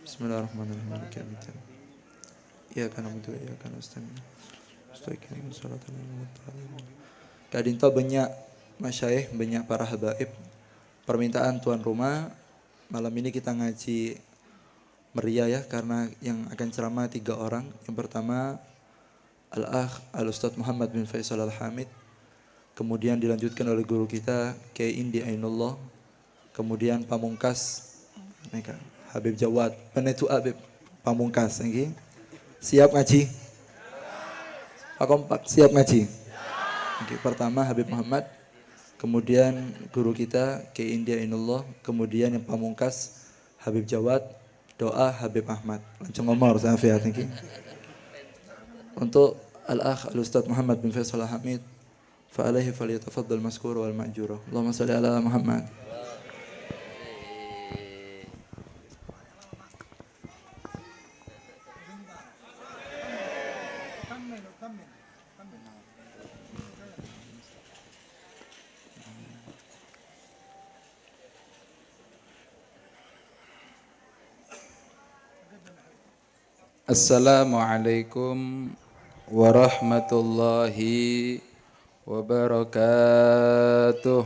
Bismillahirrahmanirrahim. Maliki yaumiddin. Iyyaka na'budu wa iyyaka nasta'in. Mustaqim shiratal mustaqim. Kadinto banyak masyayikh, banyak para habaib. Permintaan tuan rumah, malam ini kita ngaji meriah ya, karena yang akan ceramah 3 orang. Yang pertama Al-Akh Al-Ustadz Muhammad bin Faisal Al-Hamid. Kemudian dilanjutkan oleh guru kita Kiai Indi Ainullah. Kemudian pamungkas Habib Jawad, Penetu Habib pamungkas lagi. Siap ngaji? Pak kompak, siap ngaji? Oke, pertama Habib Muhammad, kemudian guru kita Kiai Indi Ainullah, kemudian yang pamungkas Habib Jawad, doa Habib Ahmad. Langsung ngomong saya lagi. Untuk Al-Akh Al-Ustadz Muhammad bin Faisal Al-Hamid, fa'alaihi falyatafaddal maskur wal ma'jura. Allahumma shalli ala Muhammad. Assalamualaikum warahmatullahi wabarakatuh.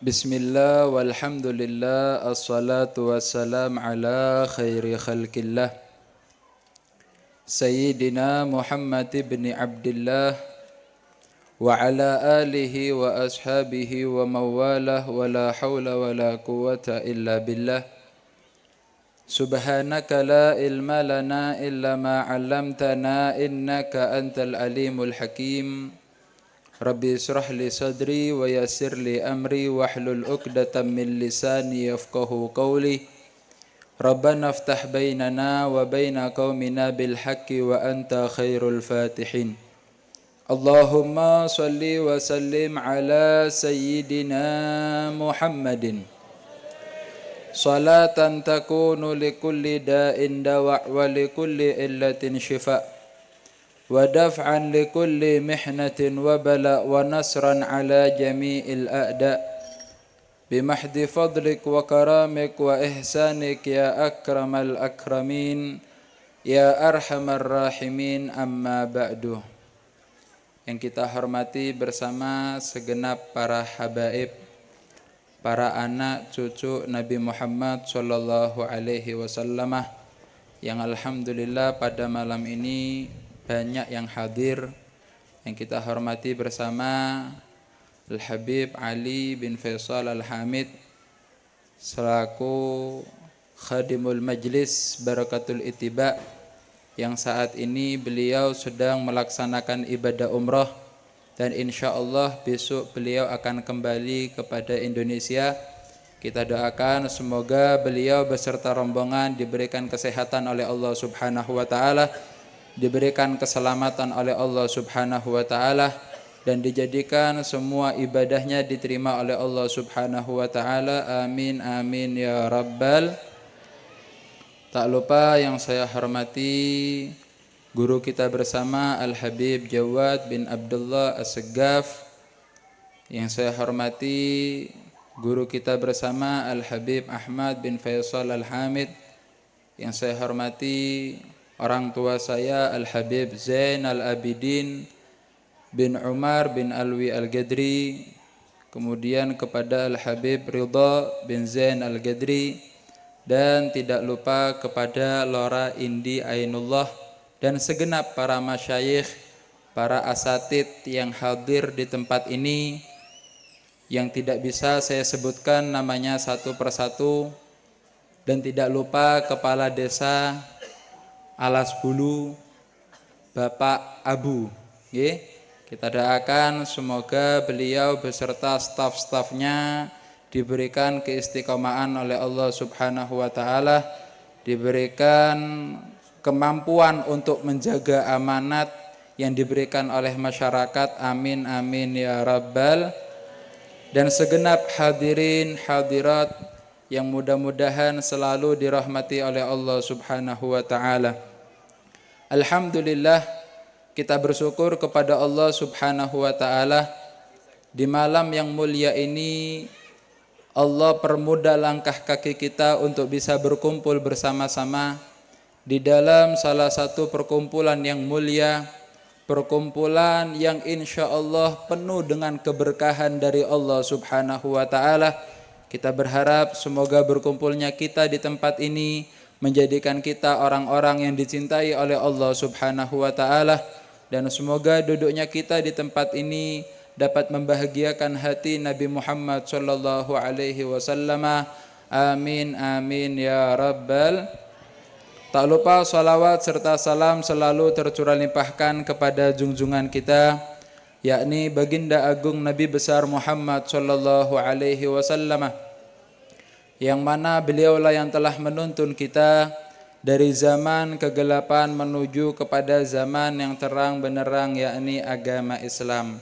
Bismillah walhamdulillah, assalatu wassalam ala khairi khalqillah Sayyidina Muhammad ibn Abdillah wa ala alihi wa ashabihi wa mawalah wa la hawla wa la quwata illa billah. Subhanaka la ilma lana illa ma 'allamtana innaka antal alimul hakim. Rabbi israh li sadri wa yassir li amri wahlul 'uqdatam min lisani yafqahu qawli. Rabbana iftah bainana wa baina qaumina bil haqqi wa anta khairul fatihin. Allahumma salli wa sallim ala sayyidina Muhammadin salatan takunu likulli da'in dawa' wa likulli illatin shifa' wa daf'an likulli mihnatin wa bala' wa nasran ala jami'il a'da' bimahdi fadlik wa karamik wa ihsanik ya akramal akramin ya arhamar rahimin, amma ba'du. Yang kita hormati bersama segenap para habaib, para anak cucu Nabi Muhammad sallallahu alaihi wasallam, yang alhamdulillah pada malam ini banyak yang hadir. Yang kita hormati bersama Al-Habib Ali bin Faisal Al-Hamid selaku Khadimul Majlis Barakatul Ittiba, yang saat ini beliau sedang melaksanakan ibadah umrah dan insya Allah besok beliau akan kembali kepada Indonesia. Kita doakan semoga beliau beserta rombongan diberikan kesehatan oleh Allah Subhanahu wa taala, diberikan keselamatan oleh Allah Subhanahu wa taala, dan dijadikan semua ibadahnya diterima oleh Allah Subhanahu wa taala. Amin amin ya rabbal. Tak lupa yang saya hormati guru kita bersama Al-Habib Jawad bin Abdullah As-Segaf. Yang saya hormati guru kita bersama Al-Habib Ahmad bin Faisal Al-Hamid. Yang saya hormati orang tua saya Al-Habib Zain Al-Abidin bin Umar bin Alwi Al-Gadri. Kemudian kepada Al-Habib Ridha bin Zain Al-Gadri. Dan tidak lupa kepada Lora Indi Ainullah dan segenap para masyayikh, para asatid yang hadir di tempat ini, yang tidak bisa saya sebutkan namanya satu persatu. Dan tidak lupa Kepala Desa Alas Bulu, Bapak Abu. Kita doakan semoga beliau beserta staf-stafnya diberikan keistiqomahan oleh Allah Subhanahu wa taala, diberikan kemampuan untuk menjaga amanat yang diberikan oleh masyarakat. Amin amin ya rabbal. Dan segenap hadirin hadirat yang mudah-mudahan selalu dirahmati oleh Allah Subhanahu wa taala. Alhamdulillah, kita bersyukur kepada Allah Subhanahu wa taala di malam yang mulia ini. Allah permudah langkah kaki kita untuk bisa berkumpul bersama-sama di dalam salah satu perkumpulan yang mulia, perkumpulan yang insya Allah penuh dengan keberkahan dari Allah Subhanahu wa ta'ala. Kita berharap semoga berkumpulnya kita di tempat ini menjadikan kita orang-orang yang dicintai oleh Allah Subhanahu wa ta'ala, dan semoga duduknya kita di tempat ini dapat membahagiakan hati Nabi Muhammad sallallahu alaihi wasallam. Amin amin ya rabbal. Tak lupa salawat serta salam selalu tercurah limpahkan kepada junjungan kita, yakni baginda agung Nabi besar Muhammad sallallahu alaihi wasallam, yang mana beliaulah yang telah menuntun kita dari zaman kegelapan menuju kepada zaman yang terang benderang, yakni agama Islam.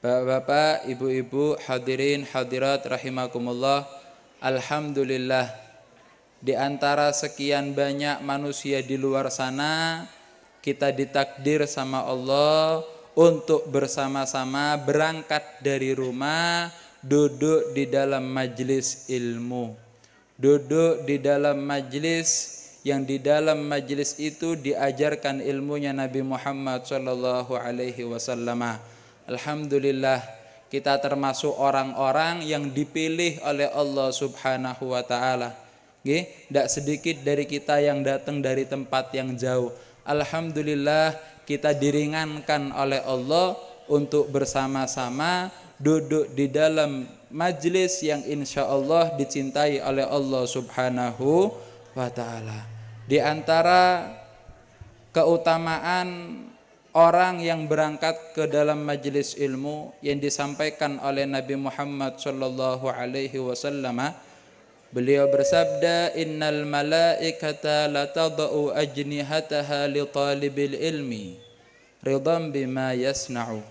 Bapak-bapak, ibu-ibu, hadirin hadirat rahimakumullah, alhamdulillah, di antara sekian banyak manusia di luar sana, kita ditakdir sama Allah untuk bersama-sama berangkat dari rumah, duduk di dalam majlis ilmu, duduk di dalam majlis yang di dalam majlis itu diajarkan ilmunya Nabi Muhammad sallallahu alaihi wasallam. Alhamdulillah, kita termasuk orang-orang yang dipilih oleh Allah Subhanahu wa ta'ala. Tidak sedikit dari kita yang datang dari tempat yang jauh. Alhamdulillah, kita diringankan oleh Allah untuk bersama-sama duduk di dalam majlis yang insya Allah dicintai oleh Allah Subhanahu wa ta'ala. Di antara keutamaan orang yang berangkat ke dalam majlis ilmu yang disampaikan oleh Nabi Muhammad sallallahu alaihi wasallam, beliau bersabda, innal malaikata latadau ajnihataha li talibil ilmi ridam bima yasna'u.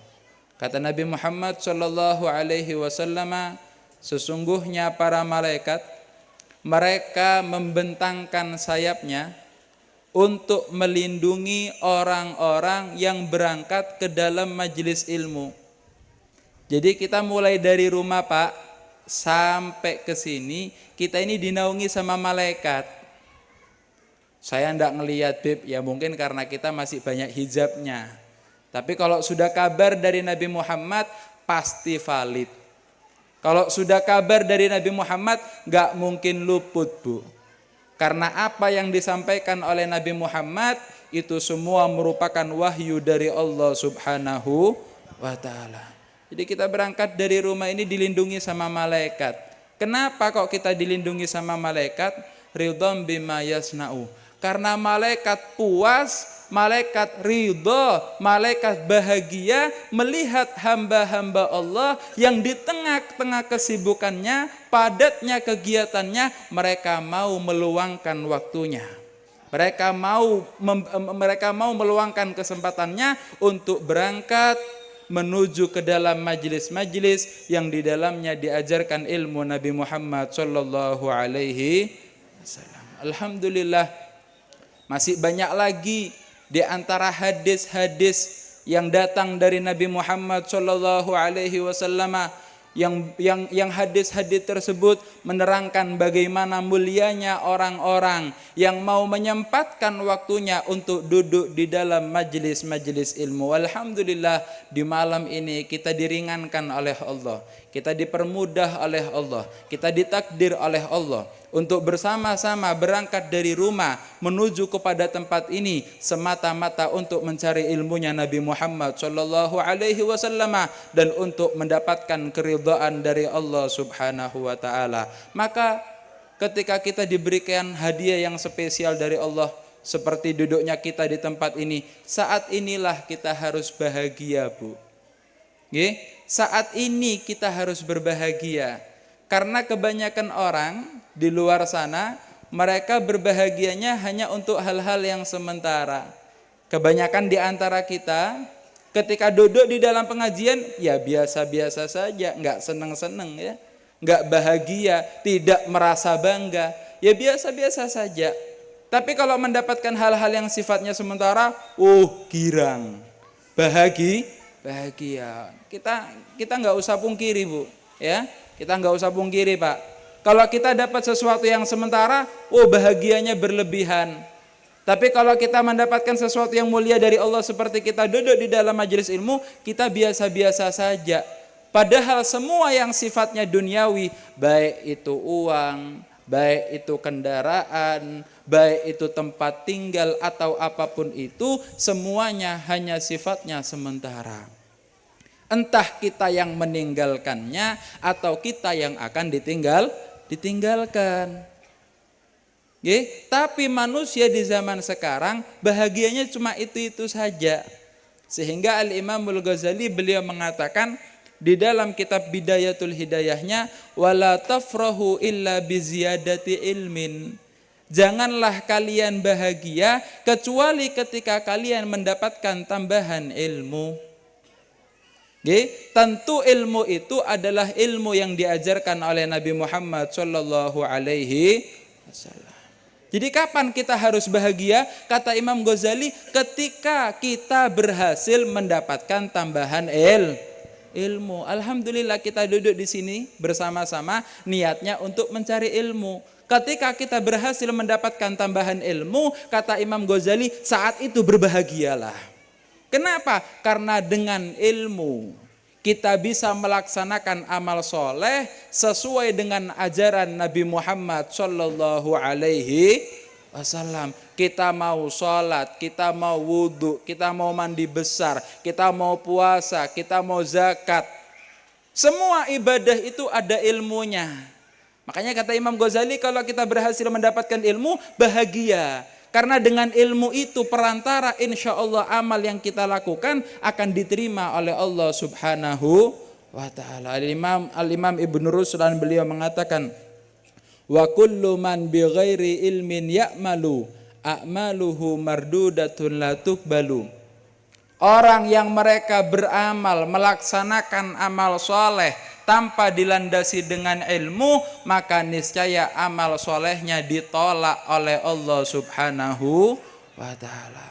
Kata Nabi Muhammad sallallahu alaihi wasallam, sesungguhnya para malaikat mereka membentangkan sayapnya untuk melindungi orang-orang yang berangkat ke dalam majelis ilmu. Jadi kita mulai dari rumah Pak sampai ke sini, kita ini dinaungi sama malaikat. Saya enggak ngelihat Bib, ya mungkin karena kita masih banyak hijabnya. Tapi kalau sudah kabar dari Nabi Muhammad pasti valid. Kalau sudah kabar dari Nabi Muhammad enggak mungkin luput, Bu. Karena apa yang disampaikan oleh Nabi Muhammad itu semua merupakan wahyu dari Allah Subhanahu wa ta'ala. Jadi kita berangkat dari rumah ini dilindungi sama malaikat. Kenapa kok kita dilindungi sama malaikat? Ridham bima yasna'u. Karena malaikat puas, malaikat ridho, malaikat bahagia melihat hamba-hamba Allah yang di tengah-tengah kesibukannya, padatnya kegiatannya, mereka mau meluangkan waktunya. Mereka mau meluangkan kesempatannya untuk berangkat menuju ke dalam majlis-majlis yang di dalamnya diajarkan ilmu Nabi Muhammad sallallahu alaihi wasallam. Alhamdulillah, masih banyak lagi di antara hadis-hadis yang datang dari Nabi Muhammad sallallahu alaihi wasallam yang hadis-hadis tersebut menerangkan bagaimana mulianya orang-orang yang mau menyempatkan waktunya untuk duduk di dalam majlis-majlis ilmu. Alhamdulillah, di malam ini kita diringankan oleh Allah, kita dipermudah oleh Allah, kita ditakdir oleh Allah untuk bersama-sama berangkat dari rumah menuju kepada tempat ini semata-mata untuk mencari ilmunya Nabi Muhammad sallallahu alaihi wasallam dan untuk mendapatkan keridhaan dari Allah Subhanahu wa taala. Maka ketika kita diberikan hadiah yang spesial dari Allah seperti duduknya kita di tempat ini, saat inilah kita harus bahagia, Bu. Saat ini kita harus berbahagia. Karena kebanyakan orang di luar sana, mereka berbahagianya hanya untuk hal-hal yang sementara. Kebanyakan di antara kita, ketika duduk di dalam pengajian, ya biasa-biasa saja, enggak seneng-seneng ya, enggak bahagia, tidak merasa bangga, ya biasa-biasa saja. Tapi kalau mendapatkan hal-hal yang sifatnya sementara, girang, bahagia. Kita enggak usah pungkiri, Bu, ya. Kita nggak usah pungkiri Pak. Kalau kita dapat sesuatu yang sementara, oh bahagianya berlebihan. Tapi kalau kita mendapatkan sesuatu yang mulia dari Allah seperti kita duduk di dalam majelis ilmu, kita biasa-biasa saja. Padahal semua yang sifatnya duniawi, baik itu uang, baik itu kendaraan, baik itu tempat tinggal atau apapun itu, semuanya hanya sifatnya sementara. Entah kita yang meninggalkannya atau kita yang akan ditinggalkan. Tapi manusia di zaman sekarang bahagianya cuma itu-itu saja. Sehingga Al-Imamul Ghazali beliau mengatakan di dalam kitab Bidayatul Hidayahnya, wala tafrahu illa biziyadati ilmin. Janganlah kalian bahagia kecuali ketika kalian mendapatkan tambahan ilmu. Tentu ilmu itu adalah ilmu yang diajarkan oleh Nabi Muhammad sallallahu alaihi wasallam. Jadi kapan kita harus bahagia? Kata Imam Ghazali, ketika kita berhasil mendapatkan tambahan ilmu. Alhamdulillah kita duduk di sini bersama-sama niatnya untuk mencari ilmu. Ketika kita berhasil mendapatkan tambahan ilmu, kata Imam Ghazali, saat itu berbahagialah. Kenapa? Karena dengan ilmu kita bisa melaksanakan amal soleh sesuai dengan ajaran Nabi Muhammad sallallahu alaihi wasallam. Kita mau sholat, kita mau wudhu, kita mau mandi besar, kita mau puasa, kita mau zakat. Semua ibadah itu ada ilmunya. Makanya kata Imam Ghazali, kalau kita berhasil mendapatkan ilmu, bahagia. Karena dengan ilmu itu perantara insya Allah amal yang kita lakukan akan diterima oleh Allah subhanahu wa ta'ala. Al-Imam Ibn Ruslan beliau mengatakan, wa kullu man bi ghairi ilmin ya'malu a'maluhu mardudatun la tuqbalu. Orang yang mereka beramal melaksanakan amal soleh tanpa dilandasi dengan ilmu, maka niscaya amal solehnya ditolak oleh Allah subhanahu wa ta'ala.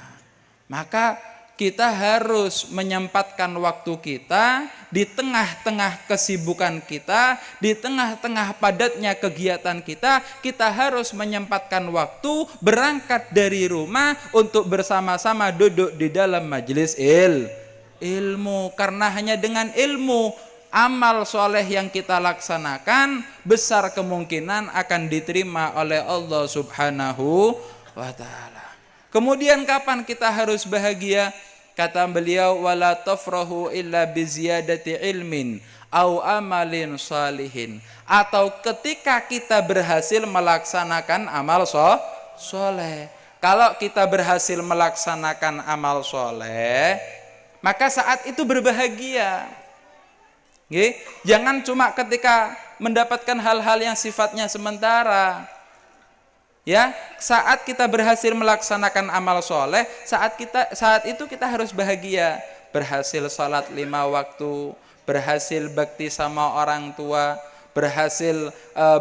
Maka kita harus menyempatkan waktu kita di tengah-tengah kesibukan kita, di tengah-tengah padatnya kegiatan kita, kita harus menyempatkan waktu berangkat dari rumah untuk bersama-sama duduk di dalam majelis ilmu. Karena hanya dengan ilmu, amal soleh yang kita laksanakan besar kemungkinan akan diterima oleh Allah subhanahu wa ta'ala. Kemudian kapan kita harus bahagia? Kata beliau, wala tafrahu illa biziyadati ilmin au amalin salihin. Atau ketika kita berhasil melaksanakan amal soleh. Kalau kita berhasil melaksanakan amal soleh, maka saat itu berbahagia. Jangan cuma ketika mendapatkan hal-hal yang sifatnya sementara. Ya, saat kita berhasil melaksanakan amal soleh, saat itu kita harus bahagia. Berhasil sholat 5 waktu, berhasil bakti sama orang tua, berhasil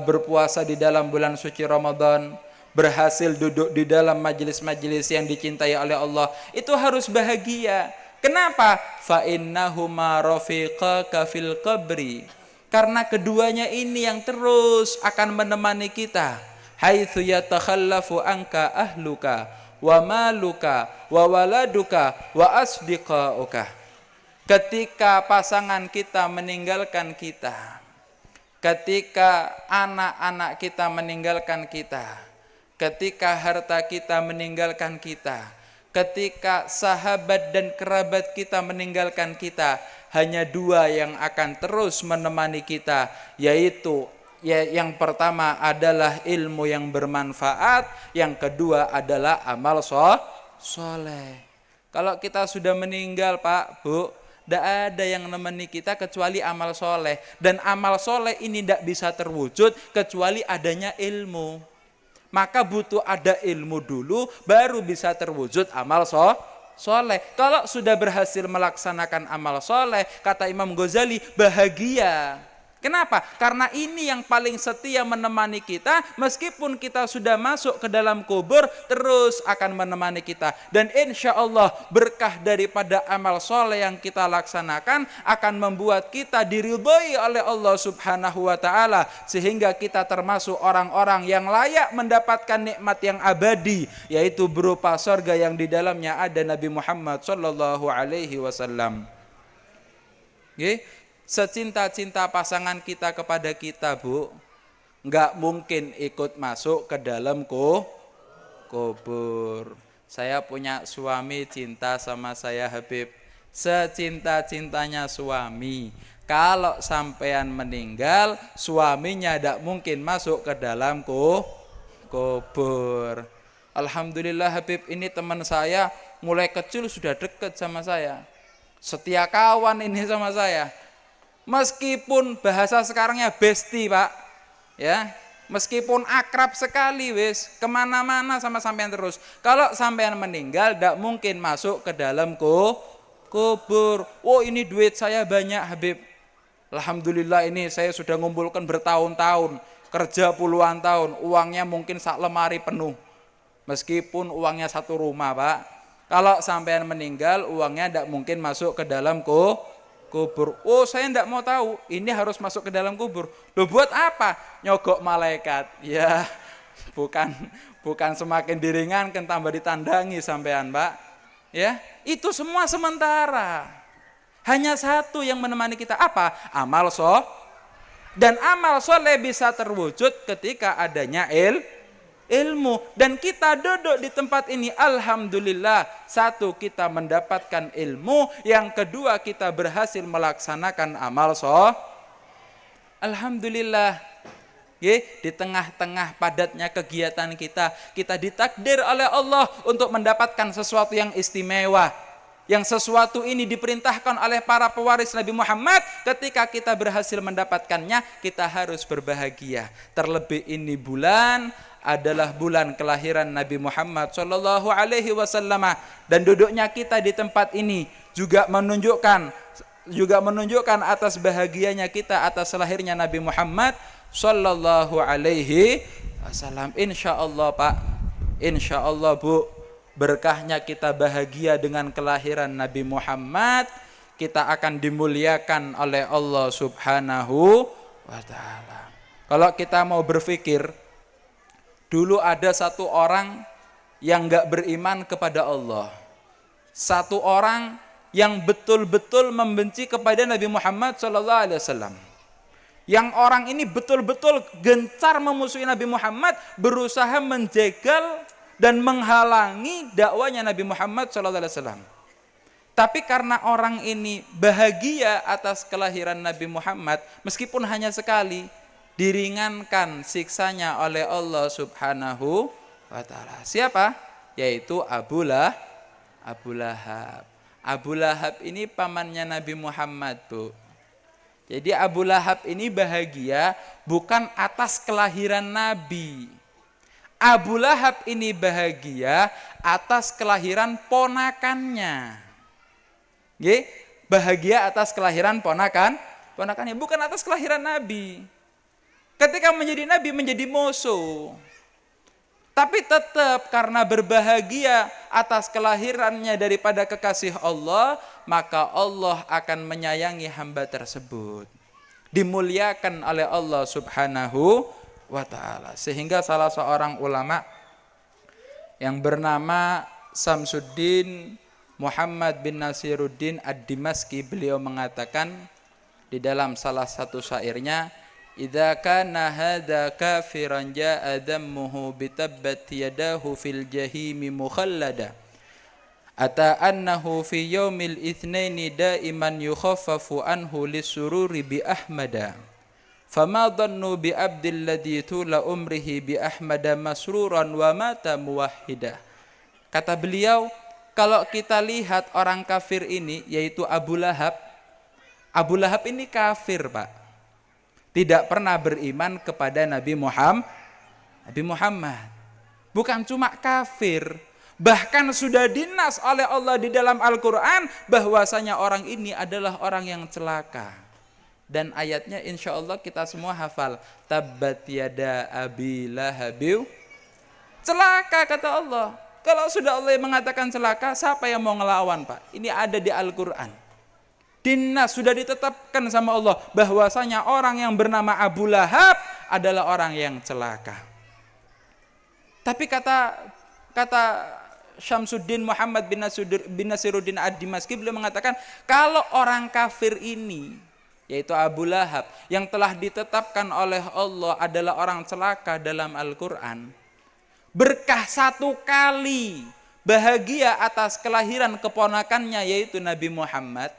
berpuasa di dalam bulan suci Ramadan, berhasil duduk di dalam majelis-majelis yang dicintai oleh Allah. Itu harus bahagia. Kenapa? Fa innahuma rafiqaka fil qabri. Karena keduanya ini yang terus akan menemani kita. Haitsu yatakhallafu anka ahluka wa maluka wa waladuka wa asdiqauka. Ketika pasangan kita meninggalkan kita, ketika anak-anak kita meninggalkan kita, ketika harta kita meninggalkan kita, ketika sahabat dan kerabat kita meninggalkan kita, hanya 2 yang akan terus menemani kita, yaitu yang pertama adalah ilmu yang bermanfaat, yang kedua adalah amal soleh. Kalau kita sudah meninggal Pak, Bu, tidak ada yang nemeni kita kecuali amal soleh. Dan amal soleh ini tidak bisa terwujud kecuali adanya ilmu. Maka butuh ada ilmu dulu, baru bisa terwujud amal soleh. Kalau sudah berhasil melaksanakan amal soleh, kata Imam Ghazali, bahagia. Kenapa? Karena ini yang paling setia menemani kita, meskipun kita sudah masuk ke dalam kubur, terus akan menemani kita. Dan insya Allah berkah daripada amal soleh yang kita laksanakan akan membuat kita diridhoi oleh Allah Subhanahu wa Ta'ala, sehingga kita termasuk orang-orang yang layak mendapatkan nikmat yang abadi, yaitu berupa surga yang di dalamnya ada Nabi Muhammad sallallahu alaihi wasallam. Secinta-cinta pasangan kita kepada kita, Bu, nggak mungkin ikut masuk ke dalam kubur. Saya punya suami cinta sama saya, Habib, secinta-cintanya suami. Kalau sampean meninggal, suaminya tidak mungkin masuk ke dalam kubur. Alhamdulillah, Habib, ini teman saya mulai kecil sudah dekat sama saya, setia kawan ini sama saya. Meskipun bahasa sekarangnya bestie, Pak, ya, meskipun akrab sekali, wis kemana-mana sama sampean terus. Kalau sampean meninggal, tidak mungkin masuk ke dalam kubur. Oh, ini duit saya banyak, Habib. Alhamdulillah, ini saya sudah ngumpulkan bertahun-tahun, kerja puluhan tahun, uangnya mungkin sak lemari penuh. Meskipun uangnya satu rumah, Pak. Kalau sampean meninggal, uangnya tidak mungkin masuk ke dalam kubur. Oh, saya tidak mau tahu, ini harus masuk ke dalam kubur. Loh, buat apa? Nyogok malaikat. Ya, bukan semakin diringankan tambah ditandangi sampean, Pak. Ya, itu semua sementara. Hanya satu yang menemani kita, apa? Amal soleh. Dan amal soleh bisa terwujud ketika adanya ilmu. Dan kita duduk di tempat ini, alhamdulillah, satu, kita mendapatkan ilmu, yang kedua, kita berhasil melaksanakan amal soleh. Alhamdulillah. Di tengah-tengah padatnya kegiatan kita ditakdir oleh Allah untuk mendapatkan sesuatu yang istimewa. Yang sesuatu ini diperintahkan oleh para pewaris Nabi Muhammad. Ketika kita berhasil mendapatkannya, kita harus berbahagia. Terlebih ini bulan adalah bulan kelahiran Nabi Muhammad sallallahu alaihi wasallam, dan duduknya kita di tempat ini juga menunjukkan atas bahagianya kita atas lahirnya Nabi Muhammad sallallahu alaihi wasallam. Insyaallah, Pak, insyaallah, Bu, berkahnya kita bahagia dengan kelahiran Nabi Muhammad, kita akan dimuliakan oleh Allah Subhanahu wa Ta'ala. Kalau kita mau berpikir, dulu ada satu orang yang enggak beriman kepada Allah. Satu orang yang betul-betul membenci kepada Nabi Muhammad sallallahu alaihi wasallam. Yang orang ini betul-betul gencar memusuhi Nabi Muhammad, berusaha menjegal dan menghalangi dakwanya Nabi Muhammad sallallahu alaihi wasallam. Tapi karena orang ini bahagia atas kelahiran Nabi Muhammad, meskipun hanya sekali, diringankan siksanya oleh Allah Subhanahu wa Ta'ala. Siapa? Yaitu Abu Lahab. Abu Lahab ini pamannya Nabi Muhammad, Bu. Jadi Abu Lahab ini bahagia bukan atas kelahiran Nabi. Abu Lahab ini bahagia atas kelahiran ponakannya. Bahagia atas kelahiran ponakannya, bukan atas kelahiran Nabi. Ketika menjadi nabi menjadi musuh. Tapi tetap karena berbahagia atas kelahirannya daripada kekasih Allah, maka Allah akan menyayangi hamba tersebut. Dimuliakan oleh Allah Subhanahu wa Ta'ala. Sehingga salah seorang ulama yang bernama Samsuddin Muhammad bin Nasiruddin Ad-Dimaski, beliau mengatakan di dalam salah satu syairnya, idza kana hadza kafiran jaa dammuhu bitabbat yadahu fil jahimi mukhallada ata annahu fi yaumil itsnaini daiman yukhaffafu anhu lisururi bi ahmada fama dhannu bi abdil ladzi tula umrihi bi ahmada masruran wa mata muwahhida. Kata beliau, kalau kita lihat orang kafir ini, yaitu Abu Lahab ini kafir, Pak, tidak pernah beriman kepada Nabi Muhammad. Bukan cuma kafir, bahkan sudah dinas oleh Allah di dalam Al-Quran bahwasanya orang ini adalah orang yang celaka. Dan ayatnya insya Allah kita semua hafal. Tabbat yada abi lahabiw. Celaka kata Allah. Kalau sudah Allah yang mengatakan celaka, siapa yang mau ngelawan Pak? Ini ada di Al-Quran. Dinas sudah ditetapkan sama Allah bahwasanya orang yang bernama Abu Lahab adalah orang yang celaka. Tapi kata Syamsuddin Muhammad bin Nasiruddin Ad-Dimaski beliau mengatakan kalau orang kafir ini yaitu Abu Lahab yang telah ditetapkan oleh Allah adalah orang celaka dalam Al-Quran, berkah satu kali bahagia atas kelahiran keponakannya yaitu Nabi Muhammad.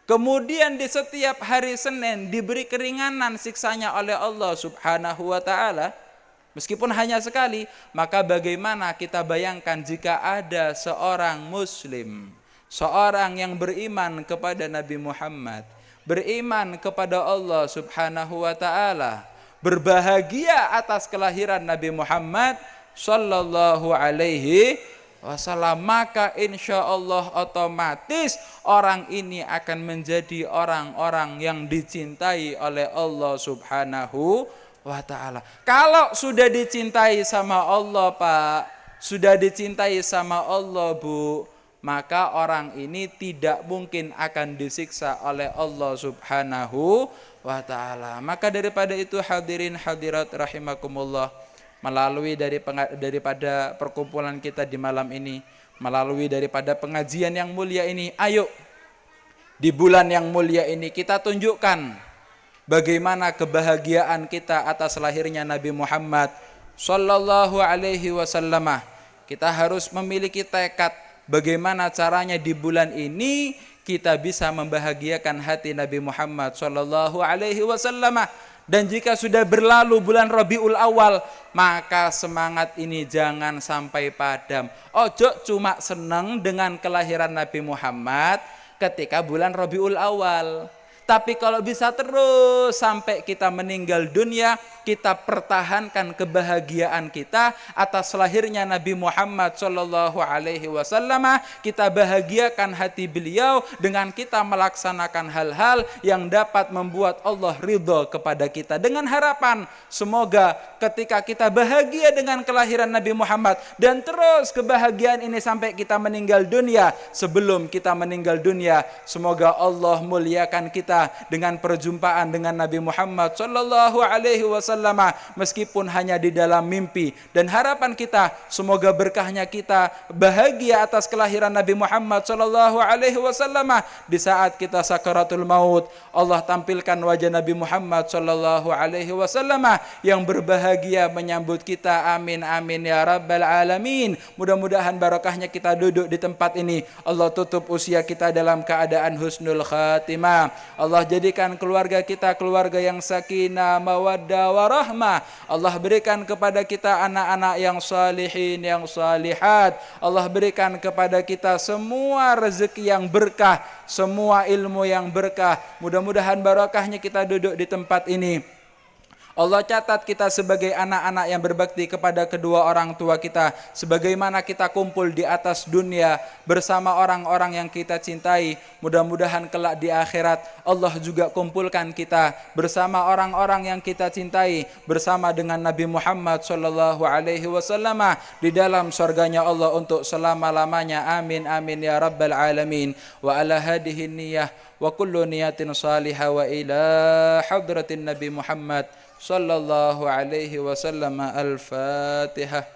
Kemudian di setiap hari Senin diberi keringanan siksanya oleh Allah Subhanahu wa ta'ala, meskipun hanya sekali, maka bagaimana kita bayangkan jika ada seorang muslim, seorang yang beriman kepada Nabi Muhammad, beriman kepada Allah Subhanahu wa ta'ala, berbahagia atas kelahiran Nabi Muhammad sallallahu alaihi wasallam, maka insya Allah otomatis orang ini akan menjadi orang-orang yang dicintai oleh Allah Subhanahu wa ta'ala. Kalau sudah dicintai sama Allah Pak, sudah dicintai sama Allah Bu, maka orang ini tidak mungkin akan disiksa oleh Allah Subhanahu wa ta'ala. Maka daripada itu hadirin hadirat rahimakumullah, melalui daripada perkumpulan kita di malam ini, melalui daripada pengajian yang mulia ini, ayo di bulan yang mulia ini kita tunjukkan bagaimana kebahagiaan kita atas lahirnya Nabi Muhammad sallallahu alaihi wasallam. Kita harus memiliki tekad bagaimana caranya di bulan ini kita bisa membahagiakan hati Nabi Muhammad sallallahu alaihi wasallam. Dan jika sudah berlalu bulan Rabiul Awal, maka semangat ini jangan sampai padam. Ojo cuma senang dengan kelahiran Nabi Muhammad ketika bulan Rabiul Awal. Tapi kalau bisa terus sampai kita meninggal dunia, kita pertahankan kebahagiaan kita atas lahirnya Nabi Muhammad sallallahu alaihi wasallam. Kita bahagiakan hati beliau dengan kita melaksanakan hal-hal yang dapat membuat Allah ridha kepada kita. Dengan harapan semoga ketika kita bahagia dengan kelahiran Nabi Muhammad dan terus kebahagiaan ini sampai kita meninggal dunia, sebelum kita meninggal dunia semoga Allah muliakan kita dengan perjumpaan dengan Nabi Muhammad sallallahu alaihi wasallam meskipun hanya di dalam mimpi. Dan harapan kita semoga berkahnya kita bahagia atas kelahiran Nabi Muhammad sallallahu alaihi wasallam di saat kita sakaratul maut, Allah tampilkan wajah Nabi Muhammad sallallahu alaihi wasallam yang berbahagia menyambut kita. Amin amin ya rabbal alamin. Mudah-mudahan barokahnya kita duduk di tempat ini, Allah tutup usia kita dalam keadaan husnul khatimah. Allah jadikan keluarga kita keluarga yang sakinah, mawaddah, warahmah. Allah berikan kepada kita anak-anak yang salihin, yang salihat. Allah berikan kepada kita semua rezeki yang berkah, semua ilmu yang berkah. Mudah-mudahan barokahnya kita duduk di tempat ini. Allah catat kita sebagai anak-anak yang berbakti kepada kedua orang tua kita, sebagaimana kita kumpul di atas dunia bersama orang-orang yang kita cintai. Mudah-mudahan kelak di akhirat Allah juga kumpulkan kita bersama orang-orang yang kita cintai, bersama dengan Nabi Muhammad sallallahu alaihi wasallam di dalam surganya Allah untuk selama-lamanya. Amin amin ya rabbal alamin. Wa ala hadhihi niyyah wa kullu niyatin salihah wa ila hadratin Nabi Muhammad sallallahu alaihi wasallam. Al-Fatihah.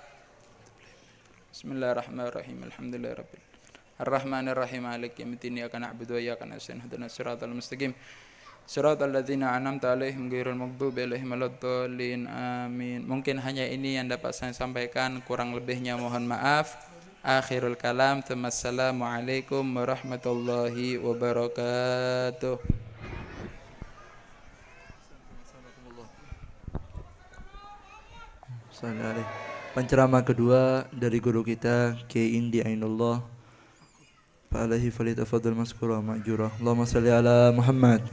Bismillahirrahmanirrahim. Alhamdulillahirabbil Ar-Rahmanirrahim. Maliki yaumiddin. Iyyaka na'budu wa iyyaka nasta'in. Ihdinas siratal mustaqim. Siratal ladzina an'amta 'alaihim ghairil maghdubi 'alaihim waladdallin. Amin. Mungkin hanya ini yang dapat saya sampaikan, kurang lebihnya mohon maaf. Akhirul kalam. Assalamualaikum warahmatullahi wabarakatuh. Penceramah kedua dari guru kita Kiai Indi Ainullah. Fa'alaihi falyatafaddal mazkura ma'jura. Allahumma shalli ala Muhammad.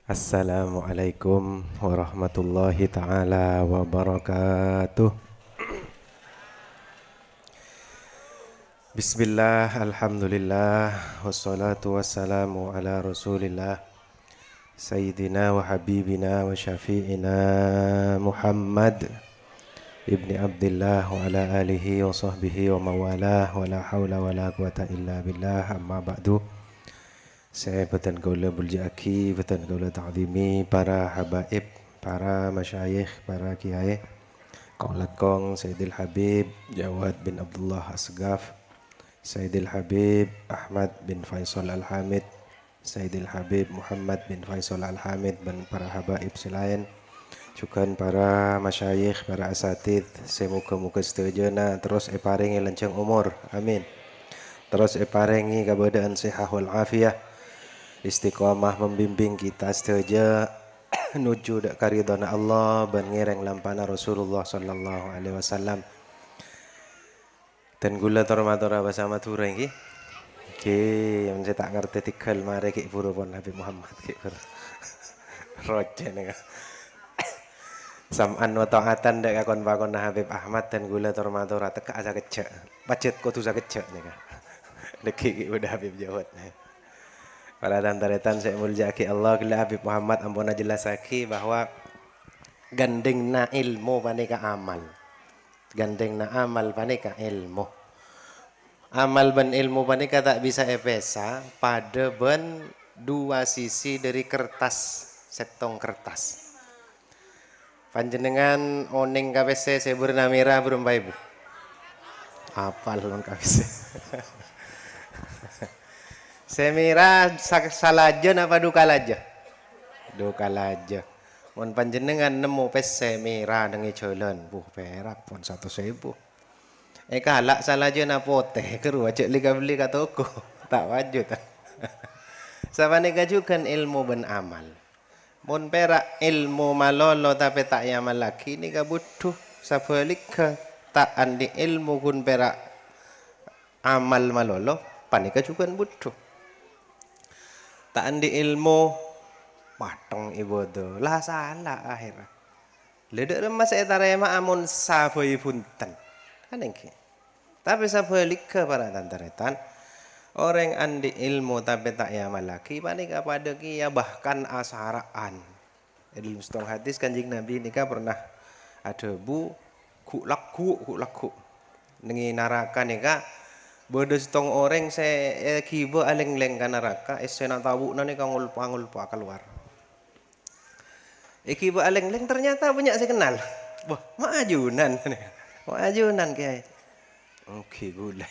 Assalamualaikum warahmatullahi taala wabarakatuh. Bismillah, alhamdulillah, wassalatu wassalamu ala rasulillah Sayyidina wa habibina wa syafi'ina Muhammad ibni Abdillah wa ala alihi wa sahbihi wa mawalah wa la hawla wa la quwata illa billah, amma ba'du. Saya batan kaula buljaki, batan kaula ta'zimi para habaib, para masyayikh, para kiai Kaulakong Sayyidil Habib Jawad bin Abdullah Asgaf, Sayyidil Habib Ahmad bin Faisal Al-Hamid, Sayyidil Habib Muhammad bin Faisal Al-Hamid, dan para habaib selain juga para masyayikh, para asatid. Semoga-moga setuju terus paringi lancang umur, amin. Terus paringi keadaan sehat wal afiah, istiqamah membimbing kita setuju nuju dak karidana Allah ban ngereng lampana Rasulullah sallallahu alaihi wasallam. Dan gula tormatora bersama turun ki. Yang saya tak ngerti tikal mare ki puro pon Habib Muhammad ki pur. Roje nih. Sam'an wa ta'atan dak kakon pakon Habib Ahmad dan gula tormatora teka asa kecek. Pacet ko tu sa kecek nih. Deki ki udah Habib Jawad nih. Para dantaretan saya muljaki Allah kila Habib Muhammad ampun jelasaki bahwa gandengna ilmu panika amal. Gandengna amal panika ilmu. Amal ben ilmu panika tak bisa epesa pada ben dua sisi dari kertas, setong kertas. Panjenengan oning KPC seberna merah berumpa ibu. Apal lon KPC. Semira salaja apa duka laja? Duka laja. Mon panjenengan nemu pes semira dengi jalan, perak pon 1.000. Kalak salaja na pote keru acek liga beli ka toko. Tak wajud. Sabane gajukan ilmu ben amal. Mon perak ilmu malolo tapi tak yamal lagi ni ka butuh sabalik tak andi ilmu kun perak amal malolo panika juga butuh. Tak andi ilmu patong ibadah lah salah akhirnya. Ledek remas etarema amun sabai punten. Kan engke. Tapi sabalik ke para tantaretan orang andi ilmu tapi tak yamal lagi panika pada ki ya bahkan asaraan. Ilmu setong hadis Kanjeng Nabi nika pernah ada bu ku laku nengi neraka nika bodoh setong orang saya kibo aleng-leng kan neraka esena tabu nani kangul keluar. Kibo aleng-leng ternyata banyak saya kenal. Wah, maajunan kayak. Oke, gula.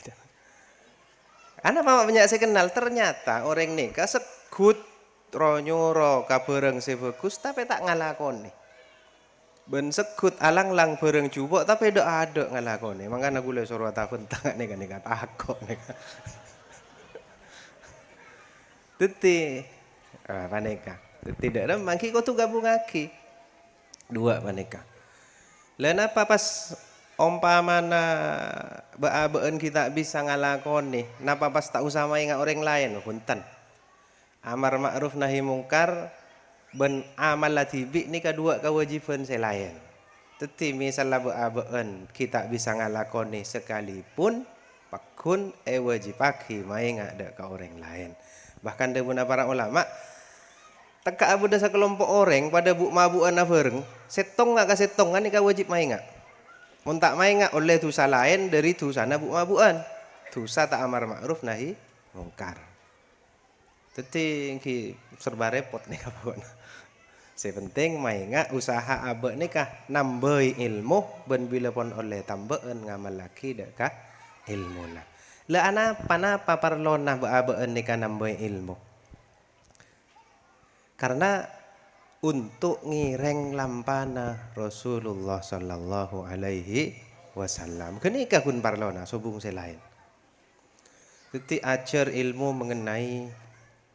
Apa banyak saya kenal ternyata orang nika sekut ronyoro kabareng sebagus tapi tak ngalakoni. Ben sekut alang-lang bareng jubok tapi ada ngalakoni. Mangkana gula suruh tahun tangan nika takok nika. Teti paneka. Tidak ada mangki kau tu gabung lagi. Dua paneka. Lain apa pas umpamana beabeun kita bisa ngalakoni. Napa pas tak usah main orang lain punten. Amar ma'ruf nahi mungkar ben amal latibi ni kedua kewajiban selain. Teti misalnya beabeun kita bisa ngalakoni sekalipun pakun wajib pagi main ada ke orang lain. Bahkan debuna para ulama teka abu dasa kelompok orang pada bu mabuan bareng setong nggak ke setong kan ika wajib main nggak. Mun tak main nggak oleh dosa lain dari dosa na bu mabuan. Dosa tak amar ma'ruf nahi mungkar. Teti ki serba repot nih kawan. Sepenting main usaha abek nikah nambah ilmu ben bila pun oleh tambahan ngamal lagi dekah ilmu lah. Lah apa parlona beabeen nikah nambah ilmu. Karena untuk ngireng lampana Rasulullah sallallahu alaihi wasallam. Kenika kun parlona subung selain. Teti ajar ilmu mengenai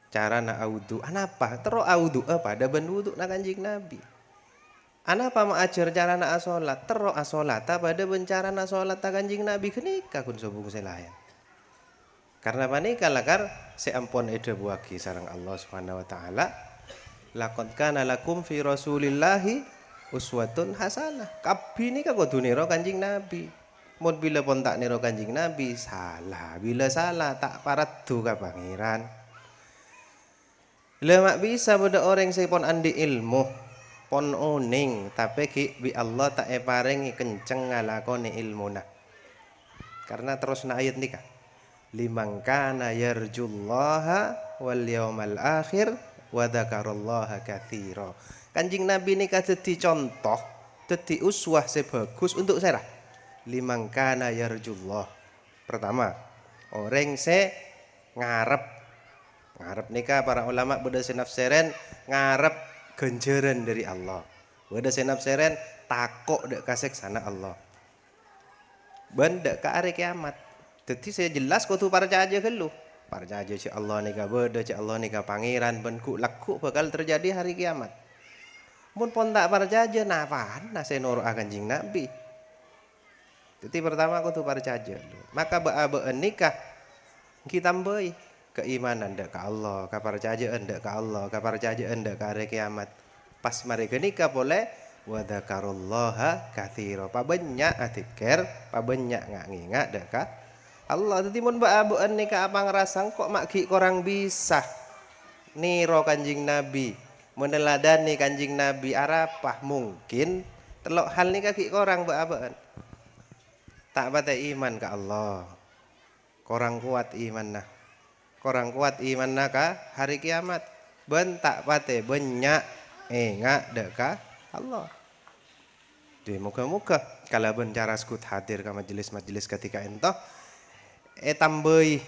cara na audu. Anapa? Terus audu apa? Ada benwudu na Kanjeng Nabi. Anapa mengajar cara na asolat? Terus asolat apa? Ada bencara na solat na Kanjeng Nabi. Kenika kun subung selain. Karena panika lakar seampun eda buagi sarang Allah Subhanahu wa taala Laqad kana lakum fi Rasulillahi uswatun hasanah. Kabeh nika kudu nira Kanjeng Nabi. Mun bila pun tak nira Kanjeng Nabi salah. Bila salah tak paradu ka pangeran. Lemak bisa beda orang sing pon andi ilmu, pon uning, tapi ki bi Allah tak paringi kenceng ngalakoni ilmuna. Karena terus na ayat nika. Liman kana yarjullaha wal yaumal akhir wa dzakarallaha katsira. Kanjeng Nabi nika dadi contoh, dadi uswah sebagus untuk saya. Liman kana yarjullah. Pertama, orang se ngarep nika para ulama beda senafsiran ngarep ganjaran dari Allah. Beda senafsiran takok dek kaseksana Allah. Ben dek ka hari kiamat. Jadi saya jelas kudu percaya gelu. Percaya si Allah nika beda, si Allah nika pangeran ben ku laku bakal terjadi hari kiamat. Mun pon tak percaya nafaan na senoro Kanjeng Nabi. Jadi pertama kudu percaya dulu. Maka ba nikah kita tambahi keimanan ndak ka Allah, kepercayaan ndak ka Allah, kepercayaan ndak ka hari kiamat. Pas mari nikah boleh wa dzakarallaha katsira. Pa banyak atikir, pa banyak ngingat ndak ka Allah. Dadi mun baabeun nikah apa ngerasang kok mak korang bisa niro Kanjeng Nabi, meneladani Kanjeng Nabi arapah mungkin telok hal nikah ki korang baabeun. Tak pate iman ka Allah. Korang kuat iman nah. Korang kuat iman nah ka hari kiamat. Ben tak pate banyak enggak dek ka Allah. Di muka-muka kalau ben cara skut hadir ke majelis-majelis ketika entoh tambahi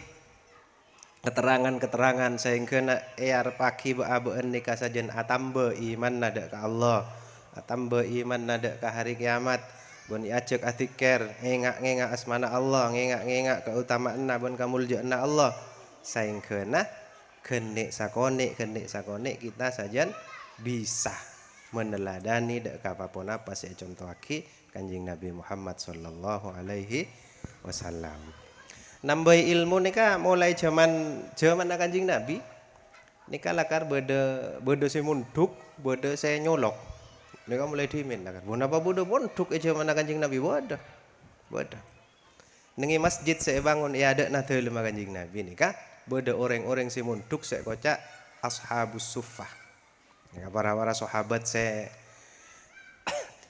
keterangan-keterangan sehingga arep pagi baabeun nikah sajen atambe iman nada ka Allah, atambe iman nada ka hari kiamat. Bon ajak atikir ngengak asmana Allah, ngengak keutamaan bon kamuljaanna Allah. Sehingga kenik sakone kita sajen bisa meneladani dak apapun apa saya contoh aki Kanjeng Nabi Muhammad sallallahu alaihi wasallam. Nambahi ilmu nika mulai zaman Kanjeng Nabi nika lakar beda saya munduk, beda saya nyolok. Nika mulai dimin lakar. Bunapa beda munduk zaman Kanjeng Nabi beda. Nengi masjid saya bangun ya ada nah teu Kanjeng Nabi nika beda orang-orang saya munduk saya kocak ashabus suffah. Nika para sahabat saya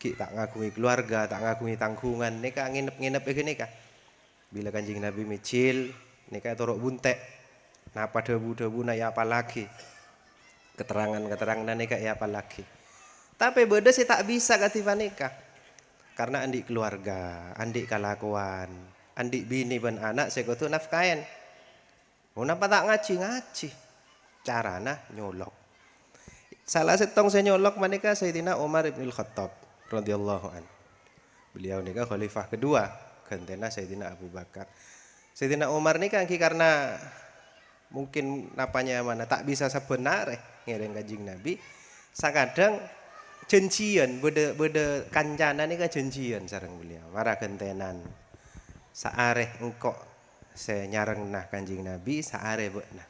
tak ngakui keluarga, tak ngakui tanggungan nika nginep iki nika. Bila Kanjeng Nabi micil, nika torok buntek. Napa debu-debu na ya apa lagi? Keterangan nika ya apa lagi? Tapi beda sih tak bisa katipan nika. Karena andik keluarga, andik kalakuan, andik bini ben anak saya kudu nafkain. Kenapa tak ngaji? Carana nyolok. Salah setong saya nyolok manika Sayyidina Umar bin Khattab radhiyallahu an. Beliau nika khalifah kedua. Gantena Sayyidina Abu Bakar. Sayyidina Umar ini kan karena mungkin napanya mana tak bisa sebenar ngiring Kanjeng Nabi. Sakadang janjian beda kancana ini kan janjian sareng beliau. Mara gentenan. Saareh engkok saya nyareng nah Kanjeng Nabi, saareh beunah.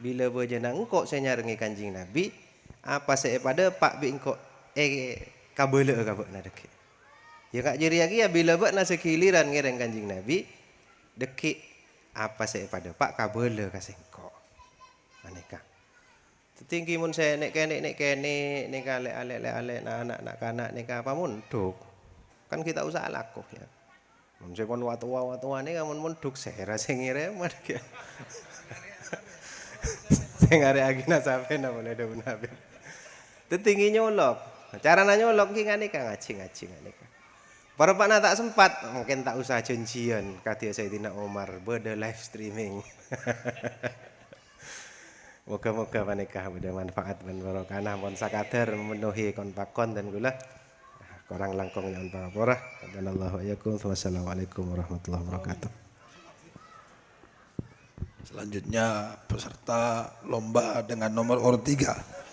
Bila bojana engkok saya nyarengi Kanjeng Nabi, apa saya pada Pak bi engkok kabele ka beunah dek. Ya kak jadi lagi ya bila buat nasi giliran ngiring Kanjeng Nabi deki apa saya pada Pak kabele kasih kok aneka tertinggi mun saya nek kene nek ale anak kanak nek apa munduk kan kita usah laku ya mun saya pun watu ane mun munduk saya rasa ngirem ya saya ngare agina sampai na mulai ada benar tertinggi nyolok cara nyolok ki ngane ka ngaji aneka. Para Pak tak sempat, mungkin tak usah janjian kata Sayyidina Umar, beda live streaming. Moga-moga panikah beda manfaat dan barokah pun sakadar memenuhi konpakon dan gula. Korang langkong yang parah. Allahu ayakum. Wassalamualaikum warahmatullahi wabarakatuh. Selanjutnya peserta lomba dengan nomor urut 3.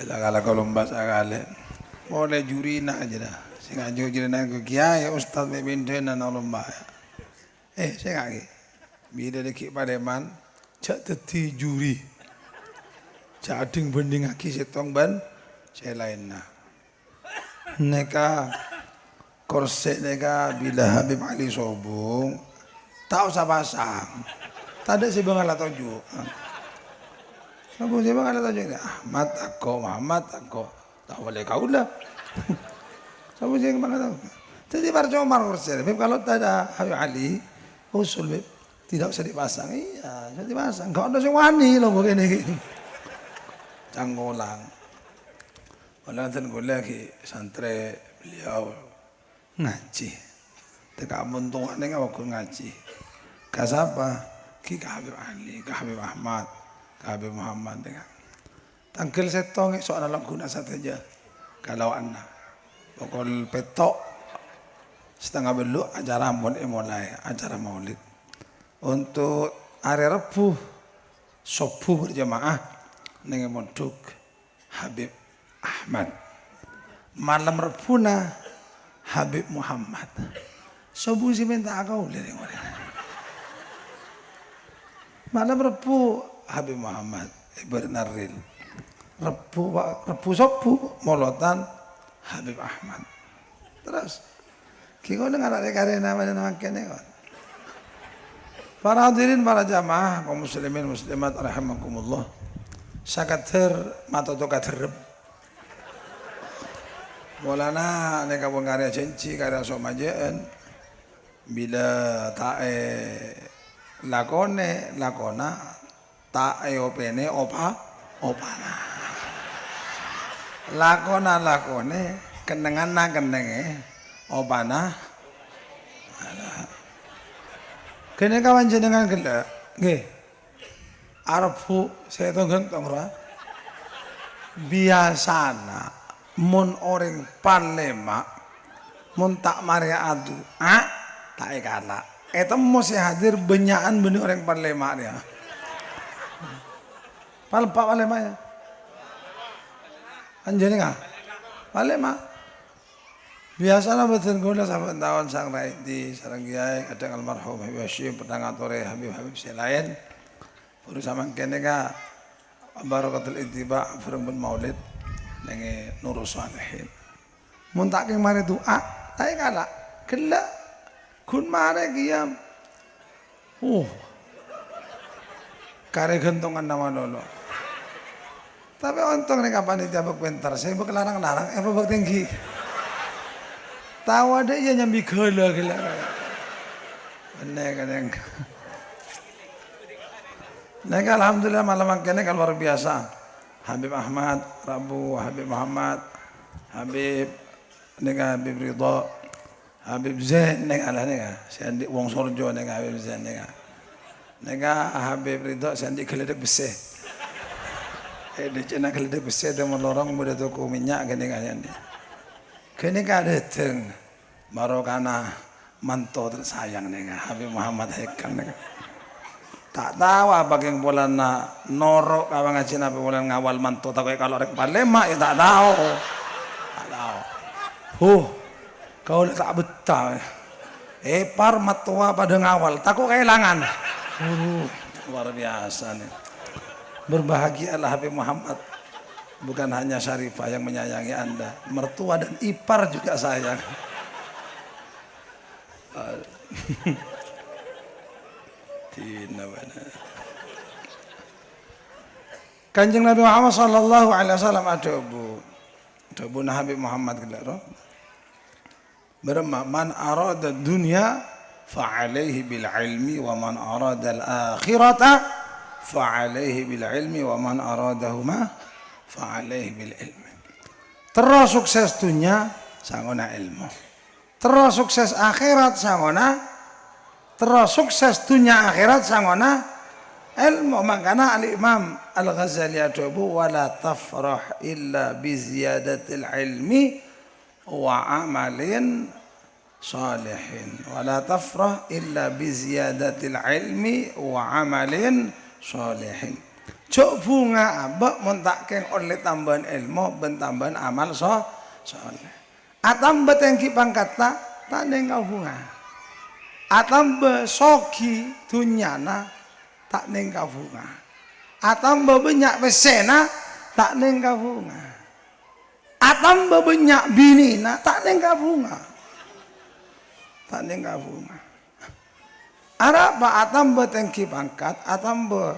Kalau lomba sakale, boleh juri nak aja dah. Saya juri nak ke kiai, ustaz memimpin dan lomba. Saya ngaki. Bila dekik pademan, jak dadi juri. Jading banding aki setong ban selainna. Neka korsek neka bila Habib Ali Sobung tak usah pasang. Tak ada si bangala toju. Sobung si bangala toju. Ahmad aku, Muhammad aku. Tak boleh kau lah. Sobung si bangala toju. Jadi percuma korsek. Habib kalau tak ada Habib Ali usul Habib tidak usah dipasang. Iya, usah dipasang. Kau ada si wani loh begini. Canggolang. Walaupun gue lagi santri beliau ngaji. Teka muntungan ni aku ngaji. Kasapa? Ki Habib Ali, Habib Ahmad, Habib Muhammad dengan. Tangkel setong soal alam guna saja. Kalau anda pokok petok setengah belu acara mulai acara maulid. Untuk hari Rabu subuh berjamaah dengan mondok Habib Ahmad. Malam Rebuna Habib Muhammad. Subuh si minta kau lihat orang. Malam Rebu Habib Muhammad Ibarat Naril. Rebu subuh molotan Habib Ahmad. Terus kiko dengar ada karya nama kene kon. Para hadirin, para jamaah kaum muslimin muslimat rahimakumullah. Sakater mata to katerep. Molana neka wong karya janji karya somajeen bila tae lakona tae opene opana. Lakone kenenge opana. Kene kawan jenengan gila, nggih. Arep saya gentong ra. Biasana mun orang Palema mun tak mari adu, tak kalah. Eta mesti hadir benyaan benih orang Palema dia. Pak Palema ya. Anjenengan Palema. Biasanya betul gula sahabat tahun sang raiti sarang kiai kadang almarhum Habib Hashim pedang atore Habib selain baru sama kene ka barakatul ittiba furung ben maulid nenge Nurus Salihin mun tak keng mari doa tak kala gela kun mare kiam kare gentongan nama lolo tapi ontong nek panitia bek bentar saya bek larang-larang bek tinggi. Tahu ada ia nyambi gela. Benar kadang. Nah, alhamdulillah malam kene kan luar biasa. Habib Ahmad, Rabu, Habib Muhammad, Habib Habib Ridha, Habib Zain nega. Saya di Wong Sorjo nega Habib Zain nega Habib Ridha saya di geledek besi. Di cina geledek besi ada melorong muda toko minyak kene kayaknya. Kini kada teng baru kana manto tersayang nega Habib Muhammad Hekang nega. Tak tahu apa yang bulan norok apa ngajin apa bulan ngawal manto tak kalau orang Palema ya tak tahu. Tak tahu. Kau tak betah. Par matua pada ngawal takut kehilangan. Luar biasa nih. Berbahagialah Habib Muhammad. Bukan hanya Syarifah yang menyayangi Anda, mertua dan ipar juga sayang. Kanjeng Nabi Muhammad sallallahu alaihi wasallam ada bu Habib Muhammad gelaro. Berma man arada dunya fa alaihi bil ilmi wa man arada al akhirata fa alaihi bil ilmi wa man aradahuma fa'alaih bil ilmi. Terus sukses dunia sangona ilmu. Terus sukses akhirat sangona. Terus sukses dunia akhirat sangona ilmu. Makanya al-Imam Al-Ghazali adabu wala tafrah illa bi ziyadatil ilmi wa amalin salihin. Wala tafrah illa bi ziyadatil ilmi wa amalin salihin. Cok bunga abak montakkeng oleh tambahan ilmu ben tambahan amal soleh. Atam betengki pangkatna tandeng kau bunga. Atam be sogi dunyana tak ning kabunga. Atam bebenyak pesena tak ning kabunga. Atam bebenyak binina tak ning kabunga. Tak ning kabunga. Ara ba atam betengki pangkat, atam be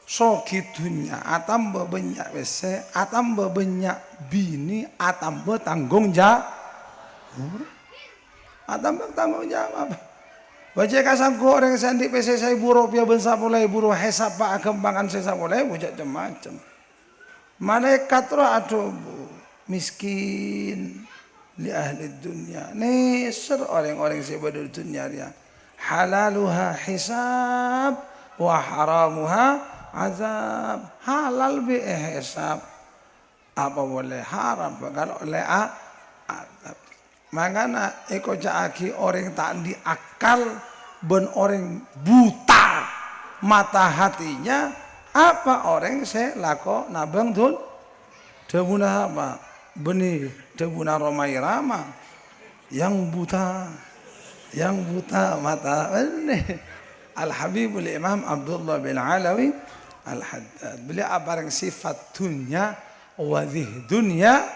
soki dunya, atam bebenyak wese, atam bebenyak bini, atam betanggung jawab. Atam bertanggung jawab. Baca kasang ko orang sandi pese saya buru pia bensa mulai buru hesap pak kembangan sesa mulai bujak macam. Malaikat roh ado miskin li ahli dunia. Neser orang-orang sebadur dunia dia. Halaluha hisab wa haramuha azab. Halal bi hisab. Apa boleh haram kalau oleh azab. Makanya eko jaaki orang tak diakal ben orang buta mata hatinya apa orang se lako nabang dun debuna apa beni debuna romai rama yang buta mata Al Habibul Imam Abdullah bin Alawi Al Haddad beliau barang sifat dunya wa dunya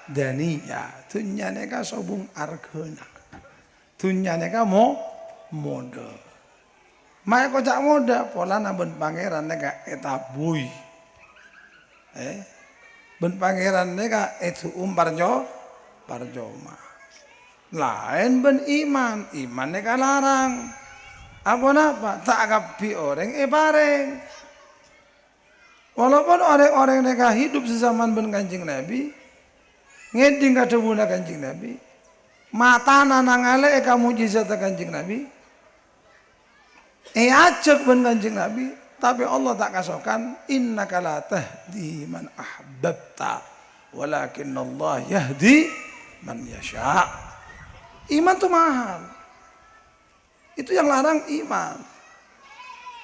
daniya dunya neka sobung argana dunya neka moda mae kocak moda pola ben pangeran neka etabui ben pangeran neka itu parjoma lain ben iman neka larang apa napa tak agapi orang bareng walaupun orang-orang neka hidup sezaman ben Kanjeng Nabi ngeding kada buna Kanjeng Nabi mata nanangale eka mujizat Kanjeng Nabi acak ben Kanjeng Nabi tapi Allah tak kasokan innaka la tahdi man ahbabta walakin Allah yahdi man yasha. Iman tuh mahal, itu yang larang iman.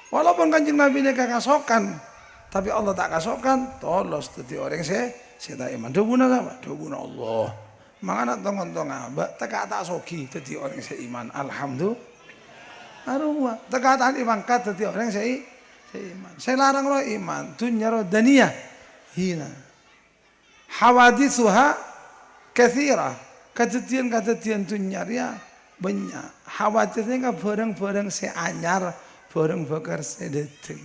Walaupun Kanjeng Nabi neka kasokan tapi Allah tak kasokan tolos tadi orang saya iman doguna sama doguna Allah mangana tong-tong abak teka tak soki tadi orang saya iman alhamdulillah arwa teka tak iman kat tadi orang saya iman saya larang lo iman dunya ro daniyah hina hawadithuha kathira kejadian dunya dia banyak hawadithnya ka bareng-bareng saya anyar bareng-bareng saya deteng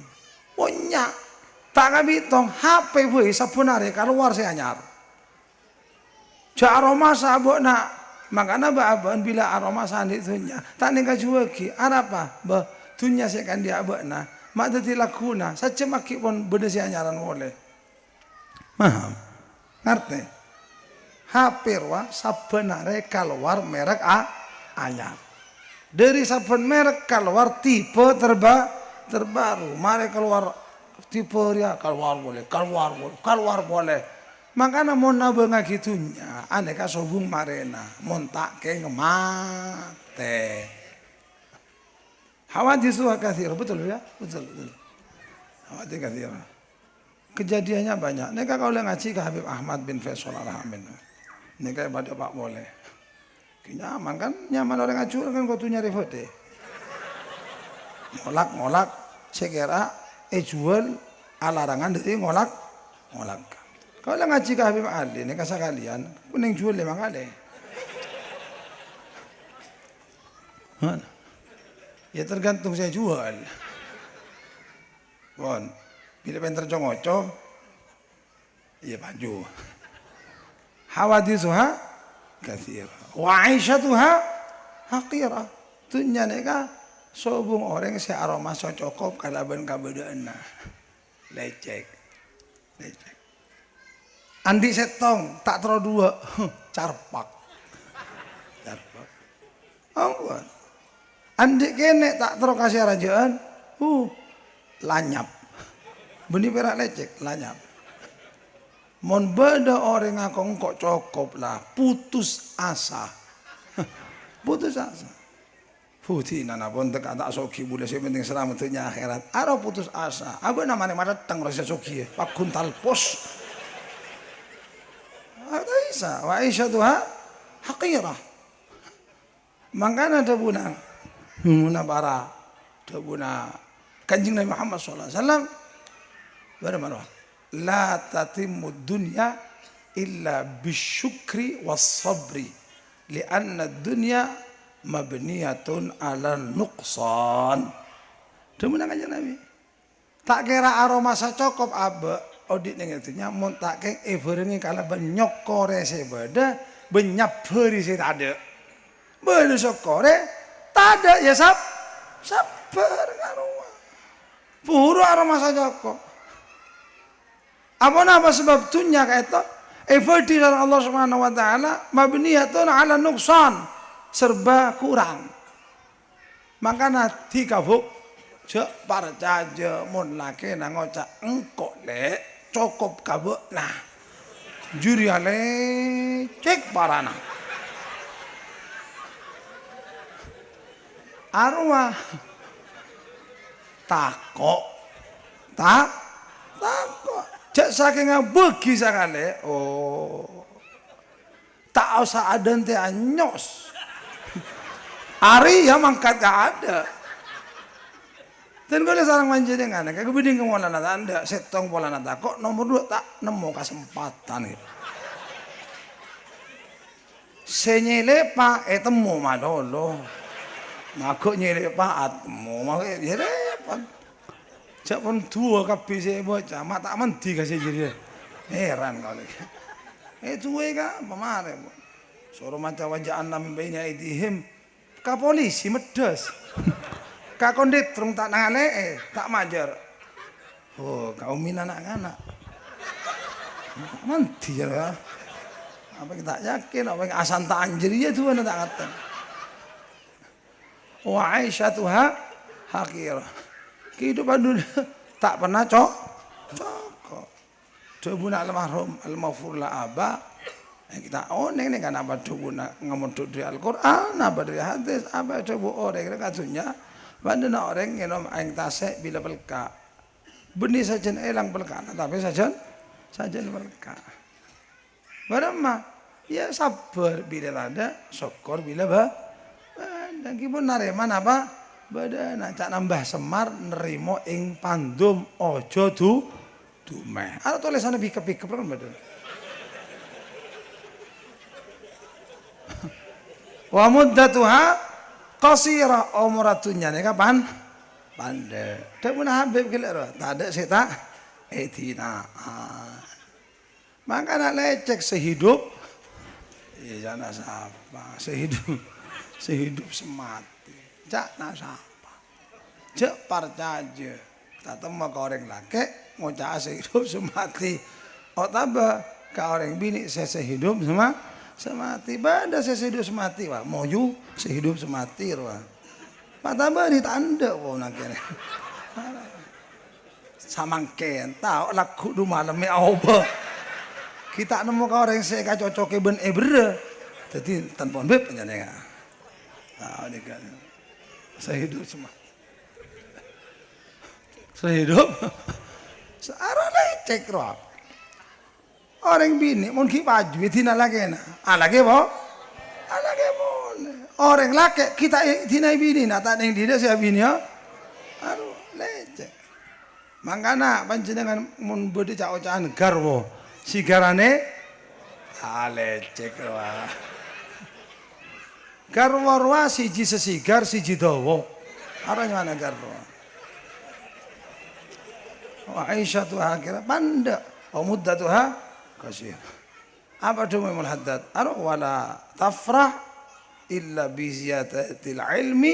banyak tak kami tong HP we sapunare keluar saya anyar. Ja aroma sabuk nak makana baaban bila aroma sandi dunya tak ning kajuagi arapa bah dunya saya kan dia abana mak dadi lakuna sacemaki pon beda saya anyaran boleh. Paham? Ngerti? HP wa sabenare keluar merek anyar. Dari saben merek keluar tipe terbaru. Mari keluar tipe dia keluar boleh makanya mau nabeng gitunya aneka sobung marena montak ke ngemate hawadithu katsir betul ya betul hawadithu katsir kejadiannya banyak neka kalau ngaji ke Habib Ahmad bin Faisal Al-Hamid neka pada Pak boleh nyaman kan nyaman orang ngajur kan kau tuh nyari foto ngolak saya kira jual alarangan dari ngolak. Kalau ngaji ke Habib Ali, ini kasih kalian, kuning jual 5 kali. Mana? Ya tergantung saya jual. Bon, bila pengen tercongoco, ya baju. Hawadithuha kathira, wa aisyatuha haqira. Dunya neka sobung orang si aroma so cokop kalaban kabedaana lecek andi setong tak tero dua carpak angguan andi kene tak tero kasih rajaan lanyap benih perak lecek lanyap mon beda orang ngakong kok cokop lah putus asa Putih nana pun tak ada soki boleh sih penting selamatnya akhirat. Aro putus asa. Abu namanya mana datang rasa soki Pak kuntal pos. Ada isa. Wa Aisyah tuha haqirah. Makanya ada bunang. Muna bara. Ada bunang Kanjeng Nabi Muhammad SAW berfirman, la tatimmu dunya illa bisyukri was sabri lianna dunya mabniyatun ala nuqsan. Demen kanjeng Nabi. Tak kira aroma sacokop abe odit ning itunya mun tak ke everengi kala benyokore sebeda benyaberi se tade. Belu sokore tada ya sabar karuan. Puro aroma sacokop. Apa sebab dunya ka eta? Everti Allah Subhanahu wa taala mabniyatun ala nuqsan, serba kurang. Makana dikabuk cek parcaja mun lake nang ngocak engkok lek cukup kabuk nah juri ale cek parana arwah takok cek saking begi sakale tak usah ada ente anyos hari ya mangkat gak ada. Dan kalau sarang manjenengan, kayak kebiding kemulan nata anda, setong pola nata, kok nomor 2 tak nemu kesempatan gitu. Senyele pak, temu madolo, makuk nyele pak, temu, makuk repot. Cak pun dua kapi saya bocah, mata menti kasih jadi, heran kali. Tuwe ka, pemare, suruh macam wajah anam bayinya idihim, ka polisi medes. Kak kondit terung tak nangale tak majar. Oh, kau min anak-anak. Nanti ya. Apa kita yakin apa asan tak anjir ya tuh tak kata. Wa aisyatuha hakirah. Kehidupan dunia tak pernah cocok. Debuna almarhum almaghfur la aba. Kita oneng nih kan apa debuna ngomong dari Al-Qur'an, apa dari hadis, apa debu orang katunya. Bandana orang yang aing tasek bila belka, benih saja elang belka, tapi saja belka. Berapa? Ya sabar bila ada, syukur bila dan kipun nareman apa? Badana cak nambah semar nerimo ing pandum ojo dumeh. Ada tulisannya pikep kan badan. Wa muddatuha qasira umratunya nih kapan? Pandai. Tak pernah habib gila tak ada seta etina. Maka nak lecek sehidup, ya jangan siapa sehidup semati. Jak nak siapa? Cek parcaja. Tak temu kau orang laki ngocak sehidup semati. Oh tambah kau orang bini saya sehidup semati, pada sehidup semati wah, moju sehidup semati wah. Pak tambah di tanda wah nakene. Samangken tahu laku du malam me oba. Kita nemu kau orang saya cocok ben ebre. Jadi tanpa beb penjana. Nah, ini kan sehidup semati. Sehidup. Searah lecek roh. Orang bini mun ki baju tina lagi na. Lagi bo? Lagi bon. Orang laki kita tina bini na tak ning dia sia bini ya. Aduh lecek. Mangkana panjenengan mun bede cak ocahan garwo. Sigarane lecek wah. Garwo ruah siji sesigar siji dawa. Aranya mana garwo? Wa aisyatu hakira panda. Wa muddatuha kasih. Apa cuma mulhaddad? Wala tafrah illa bi ziyadatil ilmi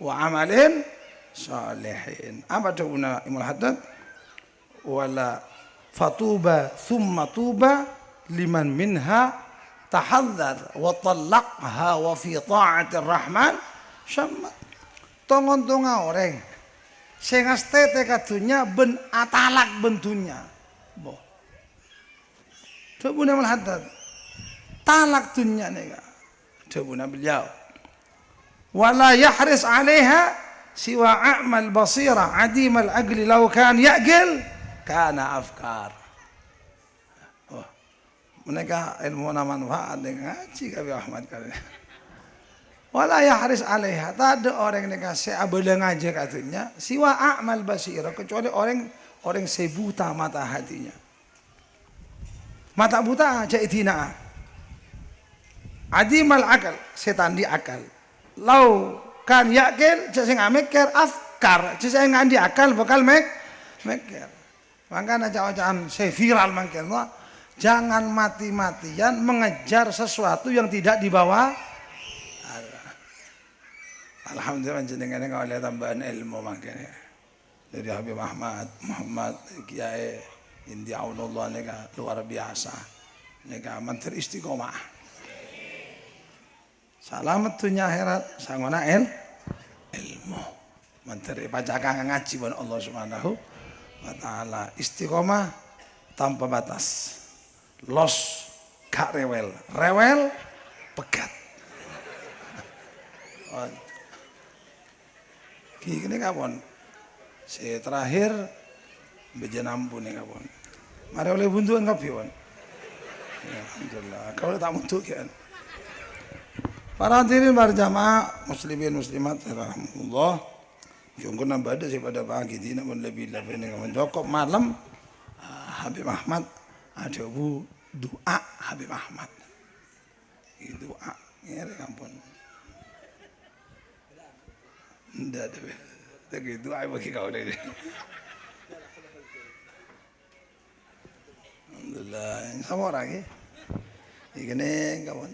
wa amalin salihin. Apa cuma mulhaddad? Wala fatuba thumma tuba liman minha tahadzar wa talaqha wa fi ta'atir rahman syammat. Tongon-tonga orang sing astete kadunya ben atalak bentunya. Boh. Debuna melhaddad talak dunia nega debuna beliau wala yahris alaiha siwa a'mal basira adim al-aqli law kan ya'qil kana afkar. Mereka ilmu manfaat dengan ngaji kami Ahmad kali. Wala yahris alaiha. Tak ada orang yang kasih abada ngajar katanya. Siwa a'mal basira. Kecuali orang sebuta mata hatinya. Mata buta jaitina. Adimal akal. Setan di akal. Lau kan yakil. Sing mikir afkar. Sing ngandi akal bakal mikir. Makanya cawaan saya viral mungkin. Jangan mati-matian mengejar sesuatu yang tidak dibawa. Alhamdulillah jenengan oleh tambahan ilmu makanya dari Habib Ahmad Muhammad Kiai Indi Allah nega luar biasa nega menteri istiqomah selamat dunia akhirat sangona ilmu menteri pajakan ngaji ban Allah Subhanahu wa taala istiqomah tanpa batas los gak rewel pegat Gini kapon, saya terakhir bejenampu nih kapon. Mari oleh buntuan kapion. Ya, alhamdulillah. Kalau tak untuk kan. Para hadirin berjamaah muslimin muslimat rahmatullah. Jungkun nambah ada pada pagi ini namun lebih ini kapon. Jokop malam Habib Ahmad ada doa Habib Ahmad. Doa ngere kampun. Tidak ada, begitu aja bagi kau deh. Alhamdulillah, sama orang ya. Ini kawan.